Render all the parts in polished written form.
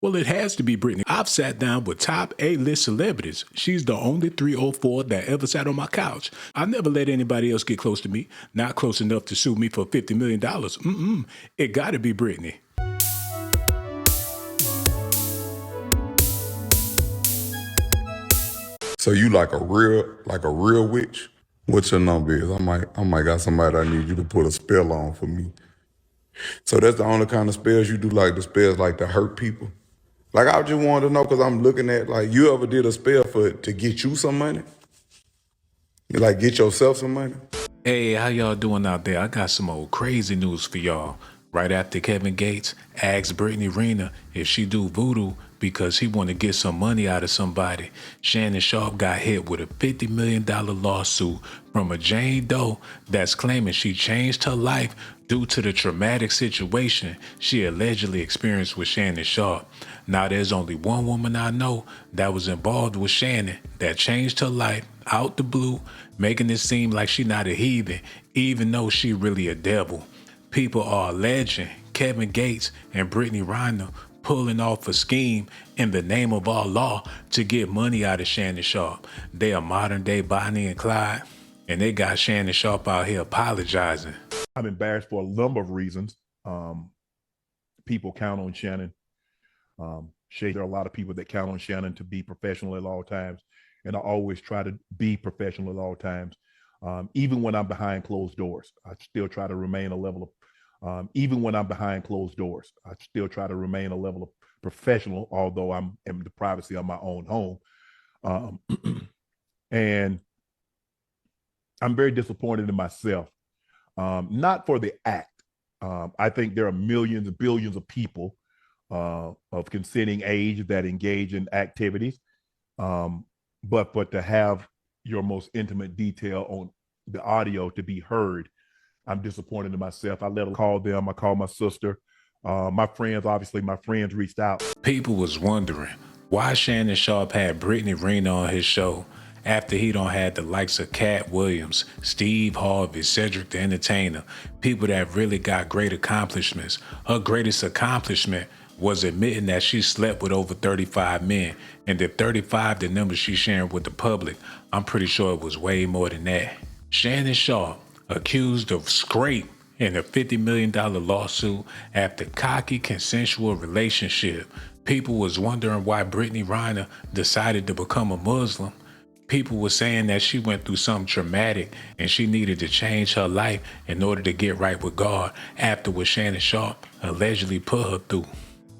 Well, it has to be Britney. I've sat down with top A-list celebrities. She's the only 304 that ever sat on my couch. I never let anybody else get close to me, not close enough to sue me for $50 million. It gotta be Britney. So you like a real witch? What's your number is? I might got somebody I need you to put a spell on for me. So that's the only kind of spells you do, like the spells like to hurt people? Like I just wanted to know, because I'm looking at, like, you ever did a spell to get you some money? You like get yourself some money? Hey, how y'all doing out there? I got some old crazy news for y'all. Right after Kevin Gates asked Britney Reena if she do voodoo because he want to get some money out of somebody, Shannon Sharpe got hit with a $50 million lawsuit from a Jane Doe that's claiming she changed her life due to the traumatic situation she allegedly experienced with Shannon Sharpe. Now, there's only one woman I know that was involved with Shannon that changed her life out the blue, making it seem like she not a heathen, even though she really a devil. People are alleging Kevin Gates and Britney Reena pulling off a scheme in the name of Allah to get money out of Shannon Sharpe. They are modern day Bonnie and Clyde, and they got Shannon Sharpe out here apologizing. I'm embarrassed for a number of reasons. People count on Shannon. There are a lot of people that count on Shannon to be professional at all times, and I always try to be professional at all times. Even when I'm behind closed doors, I still try to remain a level of professional, although I'm in the privacy of my own home. And I'm very disappointed in myself, not for the act. I think there are millions and billions of people of consenting age that engage in activities, but to have your most intimate detail on the audio to be heard, I'm disappointed in myself. I let her call them. I called my sister. My friends reached out. People was wondering why Shannon Sharpe had Britney Reena on his show after he don't had the likes of Cat Williams, Steve Harvey, Cedric the Entertainer, people that really got great accomplishments. Her greatest accomplishment was admitting that she slept with over 35 men. And if 35 the number she's sharing with the public, I'm pretty sure it was way more than that. Shannon Sharpe accused of scrape in a $50 million lawsuit after cocky consensual relationship. People was wondering why Britney Reena decided to become a Muslim. People were saying that she went through something traumatic and she needed to change her life in order to get right with God after what Shannon Sharpe allegedly put her through.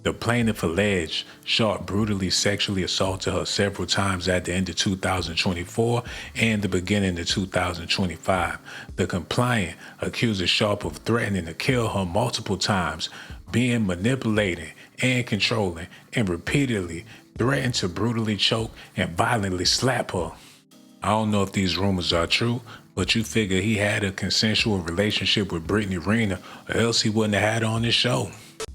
The plaintiff alleged Sharpe brutally sexually assaulted her several times at the end of 2024 and the beginning of 2025. The complainant accuses Sharpe of threatening to kill her multiple times, being manipulating and controlling, and repeatedly threatened to brutally choke and violently slap her. I don't know if these rumors are true, but you figure he had a consensual relationship with Britney Reena, or else he wouldn't have had her on his show.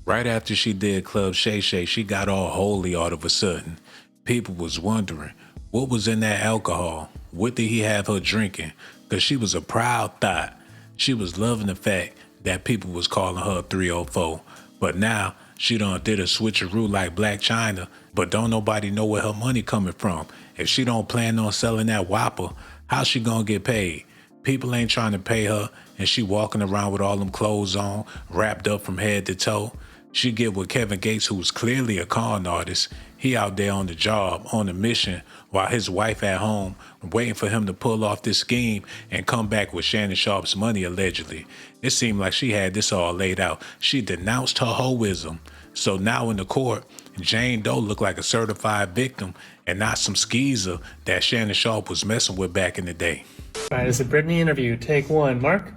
Right after she did Club Shay Shay, she got all holy all of a sudden. People was wondering, what was in that alcohol? What did he have her drinking? Because she was a proud thought. She was loving the fact that people was calling her 304. But now, she done did a switcheroo like Black China, but don't nobody know where her money coming from. If she don't plan on selling that Whopper, how she gonna get paid? People ain't trying to pay her, and she walking around with all them clothes on, wrapped up from head to toe. She get with Kevin Gates, who's clearly a con artist. He out there on the job, on a mission, while his wife at home, waiting for him to pull off this scheme and come back with Shannon Sharpe's money, allegedly. It seemed like she had this all laid out. She denounced her hoism. So now in the court, Jane Doe looked like a certified victim and not some skeezer that Shannon Sharpe was messing with back in the day. All right, it's a Brittany interview. Take one. Mark?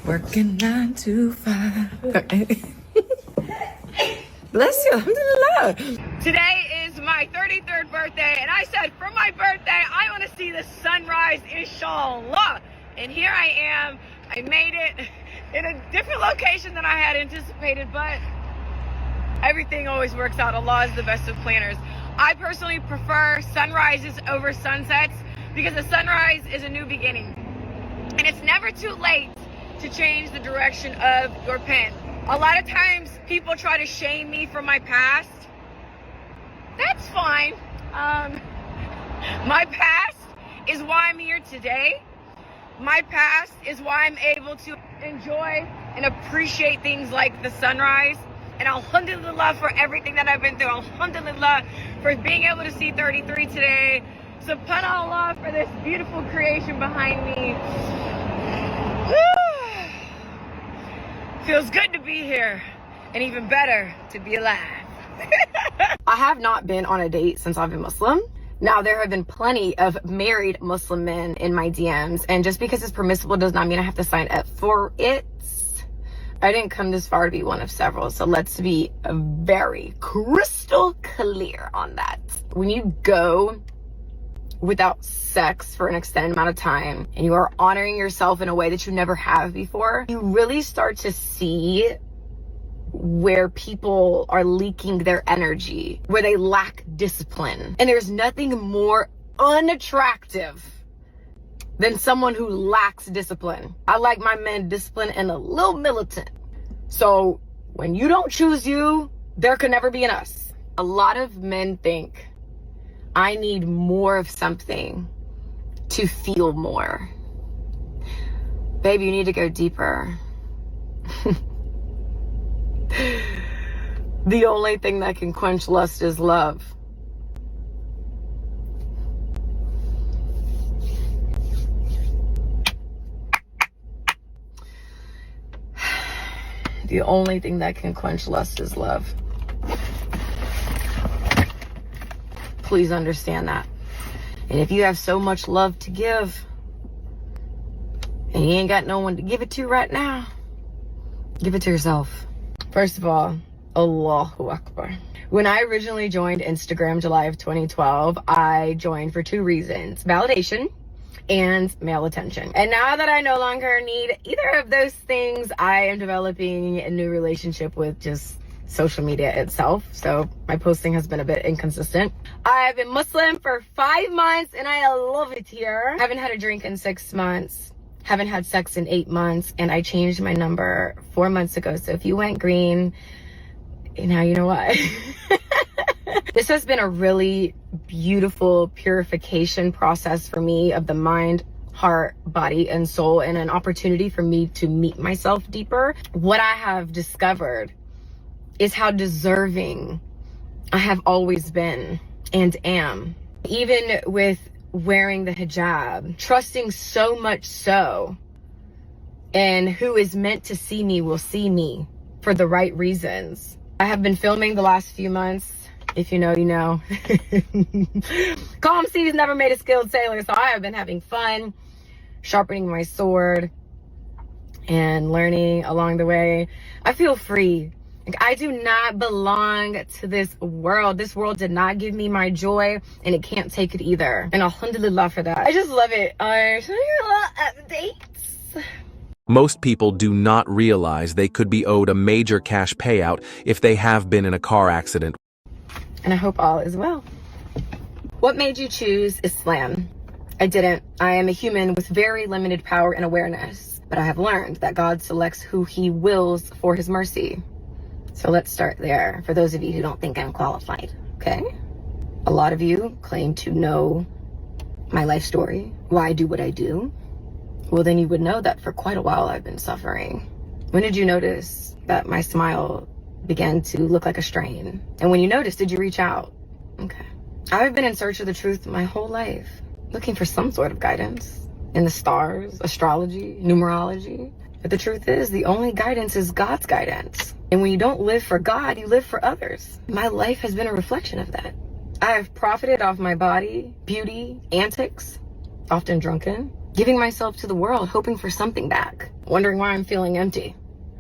Working 9 to 5. Bless you. Alhamdulillah. Today is my 33rd birthday, and I said for my birthday, I want to see the sunrise, inshallah. And here I am. I made it in a different location than I had anticipated, but everything always works out. Allah is the best of planners. I personally prefer sunrises over sunsets because a sunrise is a new beginning. And it's never too late to change the direction of your pen. A lot of times people try to shame me from my past. That's fine. My past is why I'm here today. My past is why I'm able to enjoy and appreciate things like the sunrise. And alhamdulillah for everything that I've been through. Alhamdulillah for being able to see 33 today. SubhanAllah for this beautiful creation behind me. Feels good to be here, and even better to be alive. I have not been on a date since I've been Muslim. Now, there have been plenty of married Muslim men in my DMs, and just because it's permissible does not mean I have to sign up for it. I didn't come this far to be one of several, so let's be very crystal clear on that. When you go without sex for an extended amount of time and you are honoring yourself in a way that you never have before, you really start to see where people are leaking their energy, where they lack discipline. And there's nothing more unattractive than someone who lacks discipline. I like my men disciplined and a little militant. So when you don't choose you, there could never be an us. A lot of men think I need more of something to feel more. Babe, you need to go deeper. The only thing that can quench lust is love. The only thing that can quench lust is love. Please understand that. And if you have so much love to give and you ain't got no one to give it to right now, give it to yourself. First of all, Allahu Akbar. When I originally joined Instagram July of 2012, I joined for two reasons: validation and male attention. And now that I no longer need either of those things, I am developing a new relationship with just social media itself. So my posting has been a bit inconsistent. I've been Muslim for 5 months and I love it here. Haven't had a drink in 6 months. Haven't had sex in 8 months. And I changed my number 4 months ago. So if you went green, now you know why. This has been a really beautiful purification process for me of the mind, heart, body, and soul, and an opportunity for me to meet myself deeper. What I have discovered is how deserving I have always been and am. Even with wearing the hijab, trusting so much so, and who is meant to see me will see me for the right reasons. I have been filming the last few months. If you know, you know. Calm seas never made a skilled sailor, so I have been having fun, sharpening my sword and learning along the way. I feel free. Like, I do not belong to this world. This world did not give me my joy, and it can't take it either. And alhamdulillah for that. I just love it. I show you a lot of updates. Most people do not realize they could be owed a major cash payout if they have been in a car accident. And I hope all is well. What made you choose Islam? I didn't. I am a human with very limited power and awareness, but I have learned that God selects who he wills for his mercy. So let's start there, for those of you who don't think I'm qualified, okay? A lot of you claim to know my life story, why I do what I do. Well, then you would know that for quite a while I've been suffering. When did you notice that my smile began to look like a strain? And when you noticed, did you reach out? Okay. I've been in search of the truth my whole life, looking for some sort of guidance in the stars, astrology, numerology. But the truth is, the only guidance is God's guidance. And when you don't live for God, you live for others. My life has been a reflection of that. I have profited off my body, beauty, antics, often drunken, giving myself to the world, hoping for something back, wondering why I'm feeling empty,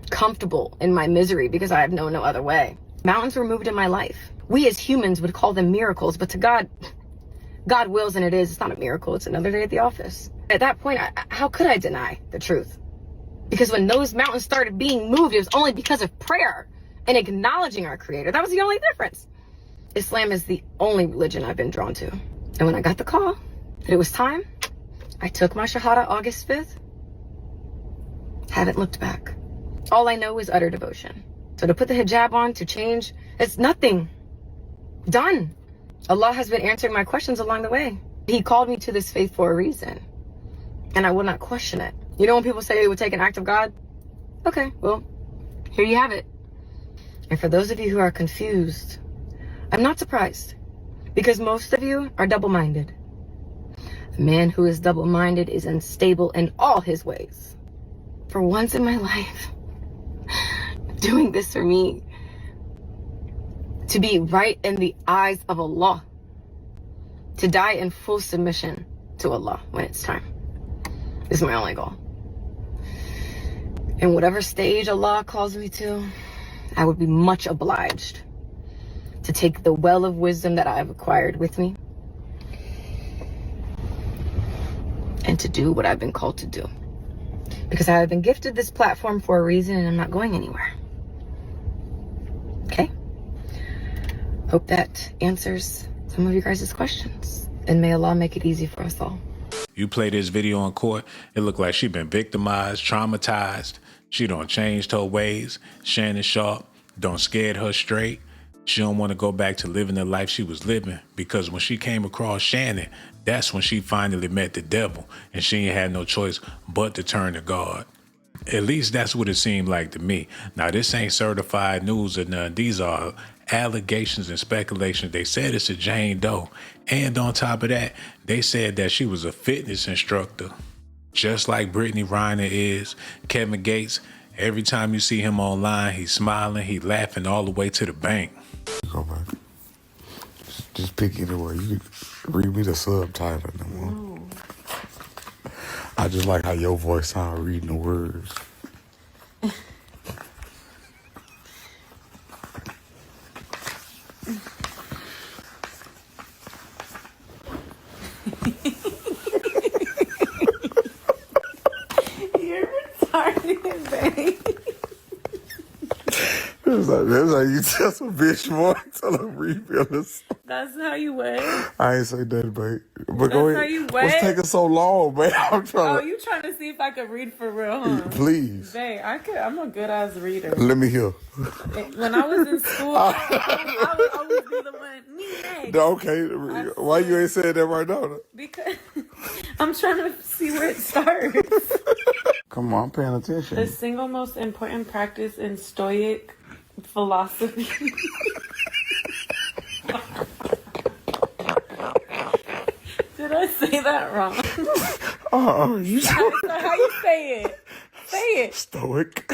comfortable in my misery because I have known no other way. Mountains were moved in my life. We as humans would call them miracles, but to God, God wills and it is. It's not a miracle. It's another day at the office. At that point, how could I deny the truth? Because when those mountains started being moved, it was only because of prayer and acknowledging our Creator. That was the only difference. Islam is the only religion I've been drawn to. And when I got the call that it was time, I took my Shahada August 5th. Haven't looked back. All I know is utter devotion. So to put the hijab on, to change, it's nothing. Done. Allah has been answering my questions along the way. He called me to this faith for a reason, and I will not question it. You know when people say it would take an act of God? Okay, well, here you have it. And for those of you who are confused, I'm not surprised, because most of you are double-minded. A man who is double-minded is unstable in all his ways. For once in my life, doing this for me, to be right in the eyes of Allah, to die in full submission to Allah when it's time, is my only goal. And whatever stage Allah calls me to, I would be much obliged to take the well of wisdom that I have acquired with me and to do what I've been called to do. Because I have been gifted this platform for a reason, and I'm not going anywhere. Okay? Hope that answers some of you guys' questions. And may Allah make it easy for us all. You play this video in court, it looked like she been victimized, traumatized. She done changed her ways. Shannon Sharpe done scared her straight. She don't want to go back to living the life she was living, because when she came across Shannon, that's when she finally met the devil, and she ain't had no choice but to turn to God. At least that's what it seemed like to me. Now, this ain't certified news or none. These are allegations and speculations. They said it's a Jane Doe. And on top of that, they said that she was a fitness instructor. Just like Britney Reena is. Kevin Gates, every time you see him online, he's smiling, he laughing all the way to the bank. Go back. Just pick either way. You can read me the subtitle. No. I just like how your voice sounds reading the words. You're retarded, babe. That's how you tell some bitch more until I'm revealing this. That's how you wait. I ain't say that, babe. But That's go ahead. how you What's wait? taking so long, babe? I'm trying Oh, you trying to see if I could read for real, huh? Please. Babe, I'm a good ass reader. Let me hear. When I was in school, I would always be the one. Me next. Okay. Why you ain't saying that right now? Because I'm trying to see where it starts. Come on, I'm paying attention. The single most important practice in Stoic philosophy. Did I say that wrong? You So how you say it? Say it. Stoic.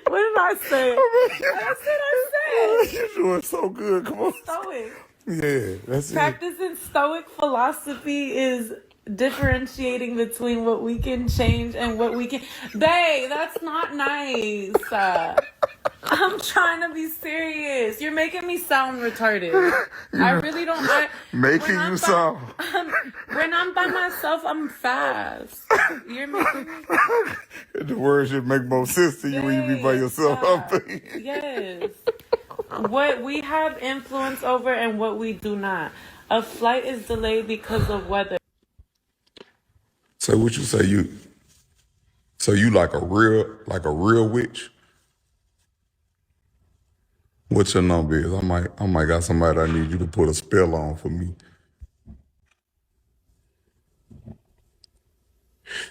What did I say? I said. You're doing so good. Come on. Stoic. Yeah, that's Practicing Stoic philosophy is differentiating between what we can change and what we can. Babe, that's not nice. I'm trying to be serious. You're making me sound retarded. I really don't. making you sound. When I'm by myself, I'm fast. You're making me. The words should make more sense to you when you be by yourself. Yes. What we have influence over and what we do not. A flight is delayed because of weather. So what you say you like a real witch? What's your number is? I might got somebody I need you to put a spell on for me.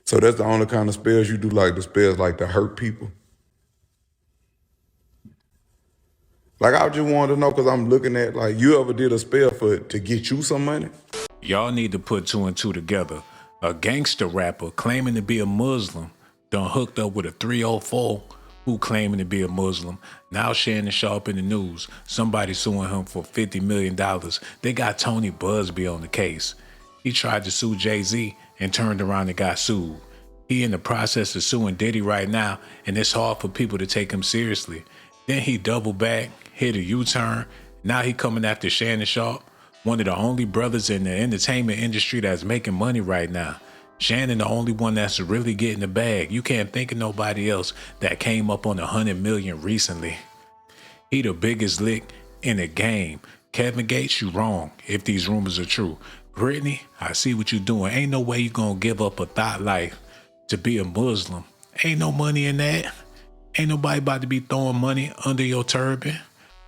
So that's the only kind of spells you do, like the spells like to hurt people? Like, I just wanted to know, because I'm looking at, like, you ever did a spell to get you some money? Y'all need to put two and two together. A gangster rapper claiming to be a Muslim done hooked up with a 304 who claiming to be a Muslim. Now Shannon Sharpe in the news. Somebody suing him for $50 million. They got Tony Busby on the case. He tried to sue Jay-Z and turned around and got sued. He in the process of suing Diddy right now, and it's hard for people to take him seriously. Then he doubled back, hit a U-turn. Now he coming after Shannon Sharpe, one of the only brothers in the entertainment industry that's making money right now. Shannon the only one that's really getting the bag. You can't think of nobody else that came up on 100 million recently. He the biggest lick in the game. Kevin Gates, you wrong if these rumors are true. Brittany, I see what you're doing. Ain't no way you gonna give up a thought life to be a Muslim. Ain't no money in that. Ain't nobody about to be throwing money under your turban.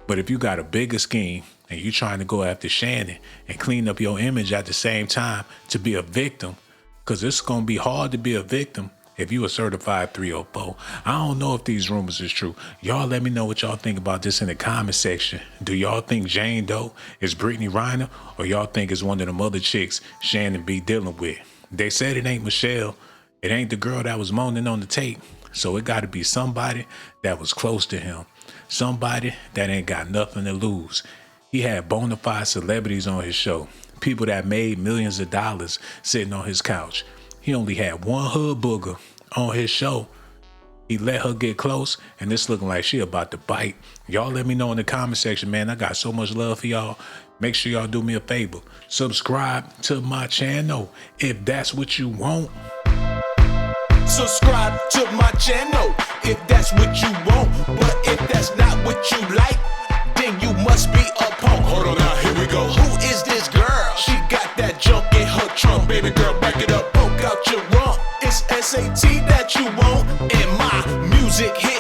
But if you got a bigger scheme and you trying to go after Shannon and clean up your image at the same time to be a victim, because it's going to be hard to be a victim if you a certified 304. I don't know if these rumors is true. Y'all let me know what y'all think about this in the comment section. Do y'all think Jane Doe is Britney Reena, or y'all think it's one of them other chicks Shannon be dealing with? They said it ain't Michelle. It ain't the girl that was moaning on the tape. So it got to be somebody that was close to him. Somebody that ain't got nothing to lose. He had bona fide celebrities on his show. People that made millions of dollars sitting on his couch. He only had one hood booger on his show. He let her get close, and it's looking like she about to bite. Y'all let me know in the comment section, man. I got so much love for y'all. Make sure y'all do me a favor. Subscribe to my channel if that's what you want. Subscribe to my channel if that's what you want. But if that's not what you like, then you must be a punk. Hold on now, here we go. Who is this girl? She got that junk in her trunk. Baby girl, back it up, poke out your rump. It's S.A.T. that you want, and my music hit.